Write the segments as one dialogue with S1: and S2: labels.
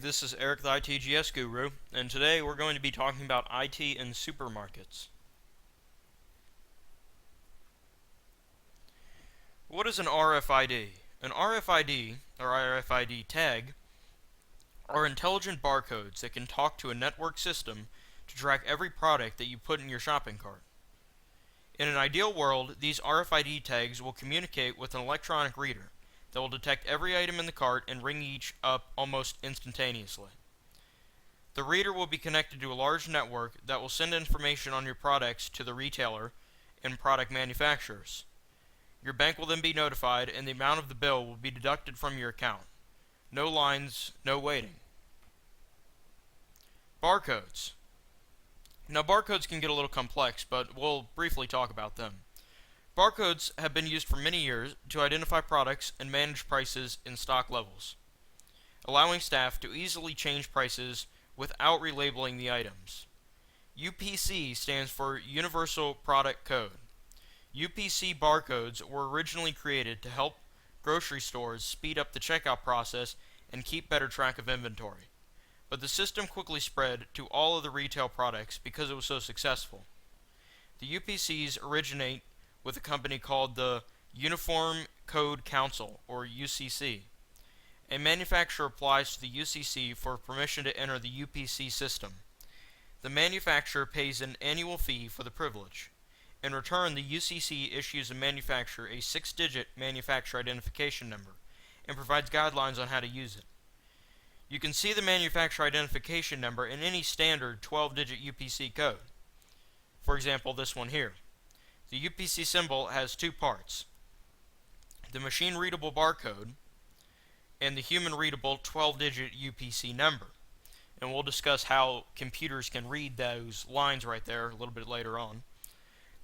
S1: this is Eric the ITGS Guru, and today we're going to be talking about IT in supermarkets. What is an RFID? An RFID, or RFID tag, are intelligent barcodes that can talk to a network system to track every product that you put in your shopping cart. In an ideal world, these RFID tags will communicate with an electronic reader that will detect every item in the cart and ring each up almost instantaneously. The reader will be connected to a large network that will send information on your products to the retailer and product manufacturers. Your bank will then be notified and the amount of the bill will be deducted from your account. No lines, no waiting. Barcodes. Now barcodes can get a little complex, but we'll briefly talk about them. Barcodes have been used for many years to identify products and manage prices and stock levels, allowing staff to easily change prices without relabeling the items. UPC stands for Universal Product Code. UPC barcodes were originally created to help grocery stores speed up the checkout process and keep better track of inventory. But the system quickly spread to all of the retail products because it was so successful. The UPCs originate with a company called the Uniform Code Council, or UCC. A manufacturer applies to the UCC for permission to enter the UPC system. The manufacturer pays an annual fee for the privilege. In return, the UCC issues a manufacturer a 6-digit manufacturer identification number and provides guidelines on how to use it. You can see the manufacturer identification number in any standard 12-digit UPC code. For example, this one here. The UPC symbol has two parts: the machine-readable barcode and the human-readable 12-digit UPC number. And we'll discuss how computers can read those lines right there a little bit later on.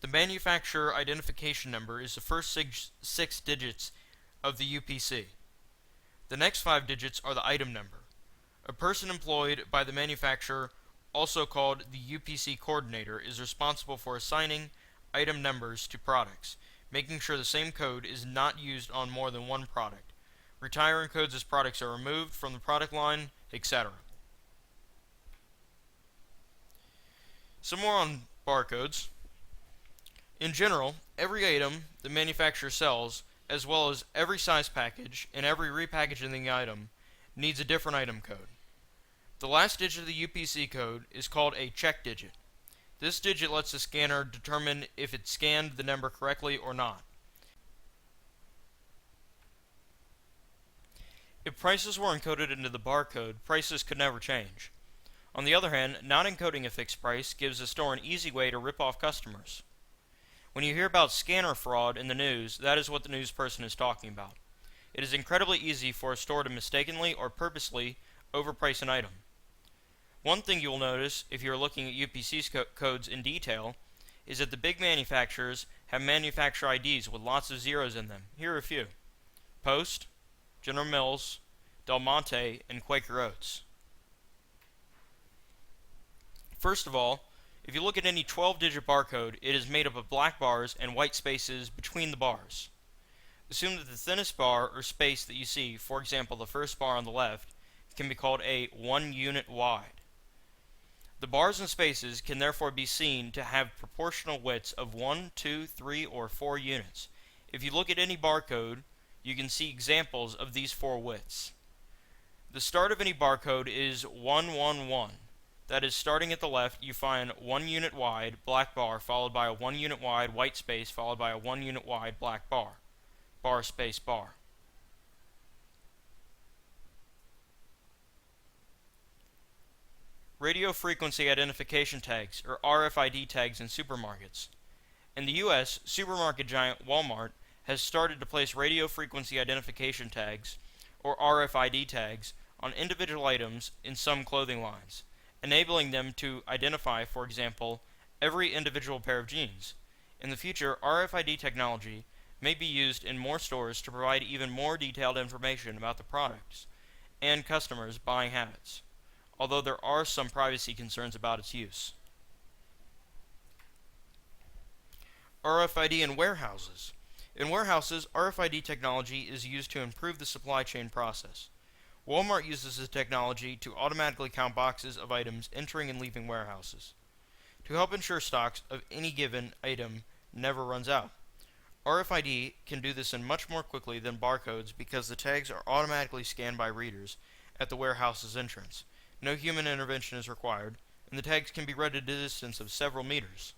S1: The manufacturer identification number is the first six digits of the UPC. The next 5 digits are the item number. A person employed by the manufacturer, also called the UPC coordinator, is responsible for assigning item numbers to products, making sure the same code is not used on more than one product, retiring codes as products are removed from the product line, etc. Some more on barcodes. In general, every item the manufacturer sells, as well as every size package and every repackaging item, needs a different item code. The last digit of the UPC code is called a check digit. This digit lets the scanner determine if it scanned the number correctly or not. If prices were encoded into the barcode, prices could never change. On the other hand, not encoding a fixed price gives the store an easy way to rip off customers. When you hear about scanner fraud in the news, that is what the news person is talking about. It is incredibly easy for a store to mistakenly or purposely overprice an item. One thing you will notice if you are looking at UPC codes in detail is that the big manufacturers have manufacturer IDs with lots of zeros in them. Here are a few: Post, General Mills, Del Monte, and Quaker Oats. First of all, if you look at any 12-digit barcode, it is made up of black bars and white spaces between the bars. Assume that the thinnest bar or space that you see, for example the first bar on the left, can be called a 1 unit wide. The bars and spaces can therefore be seen to have proportional widths of 1, 2, 3, or 4 units. If you look at any barcode, you can see examples of these 4 widths. The start of any barcode is 111. That is, starting at the left, you find 1 unit wide black bar followed by a 1 unit wide white space followed by a 1 unit wide black bar. Bar space bar. Radio frequency identification tags, or RFID tags, in supermarkets. In the U.S., supermarket giant Walmart has started to place radio frequency identification tags, or RFID tags, on individual items in some clothing lines, enabling them to identify, for example, every individual pair of jeans. In the future, RFID technology may be used in more stores to provide even more detailed information about the products and customers' buying habits, although there are some privacy concerns about its use. RFID in warehouses. In warehouses, RFID technology is used to improve the supply chain process. Walmart uses this technology to automatically count boxes of items entering and leaving warehouses, to help ensure stocks of any given item never runs out. RFID can do this in much more quickly than barcodes because the tags are automatically scanned by readers at the warehouse's entrance. No human intervention is required, and the tags can be read at a distance of several meters.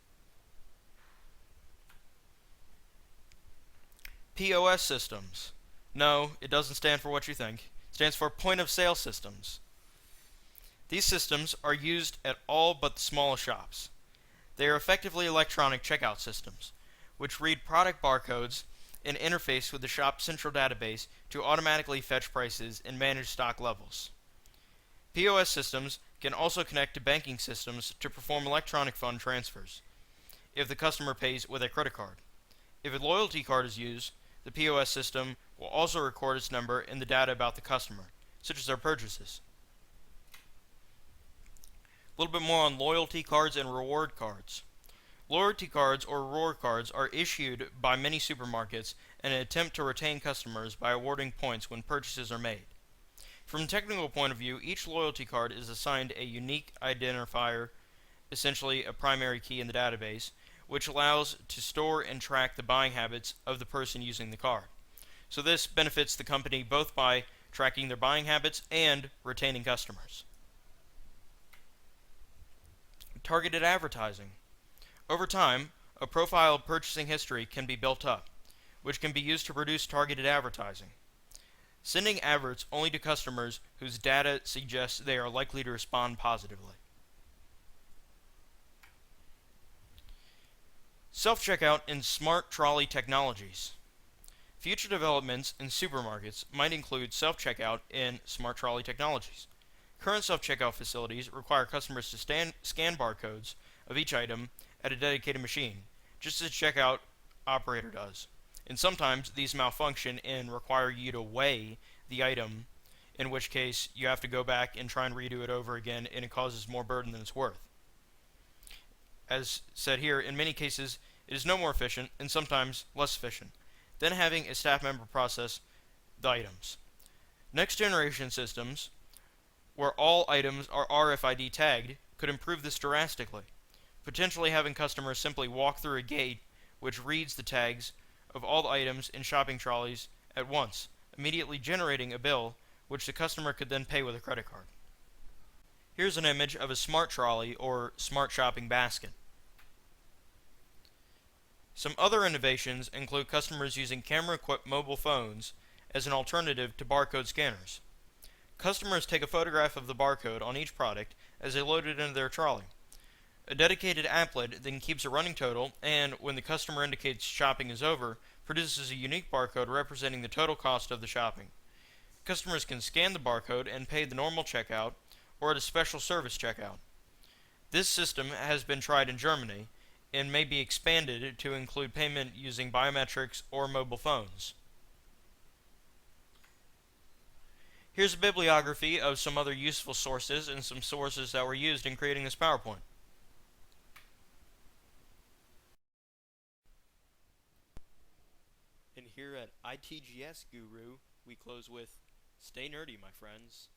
S1: POS systems. No, it doesn't stand for what you think. It stands for point of sale systems. These systems are used at all but the smallest shops. They are effectively electronic checkout systems, which read product barcodes and interface with the shop's central database to automatically fetch prices and manage stock levels. POS systems can also connect to banking systems to perform electronic fund transfers if the customer pays with a credit card. If a loyalty card is used, the POS system will also record its number in the data about the customer, such as their purchases. A little bit more on loyalty cards and reward cards. Loyalty cards or reward cards are issued by many supermarkets in an attempt to retain customers by awarding points when purchases are made. From a technical point of view, each loyalty card is assigned a unique identifier, essentially a primary key in the database, which allows to store and track the buying habits of the person using the card. So this benefits the company both by tracking their buying habits and retaining customers. Targeted advertising. Over time, a profile of purchasing history can be built up, which can be used to produce targeted advertising. Sending adverts only to customers whose data suggests they are likely to respond positively. Self-checkout and smart trolley technologies. Future developments in supermarkets might include self-checkout and smart trolley technologies. Current self-checkout facilities require customers to scan barcodes of each item at a dedicated machine, just as a checkout operator does. And sometimes these malfunction and require you to weigh the item, in which case you have to go back and try and redo it over again, and it causes more burden than it's worth. As said here, in many cases it is no more efficient and sometimes less efficient than having a staff member process the items. Next generation systems, where all items are RFID tagged, could improve this drastically, potentially having customers simply walk through a gate which reads the tags of all the items in shopping trolleys at once, immediately generating a bill which the customer could then pay with a credit card. Here's an image of a smart trolley or smart shopping basket. Some other innovations include customers using camera-equipped mobile phones as an alternative to barcode scanners. Customers take a photograph of the barcode on each product as they load it into their trolley. A dedicated applet then keeps a running total and, when the customer indicates shopping is over, produces a unique barcode representing the total cost of the shopping. Customers can scan the barcode and pay the normal checkout or at a special service checkout. This system has been tried in Germany and may be expanded to include payment using biometrics or mobile phones. Here's a bibliography of some other useful sources and some sources that were used in creating this PowerPoint. And here at ITGS Guru, we close with, stay nerdy, my friends.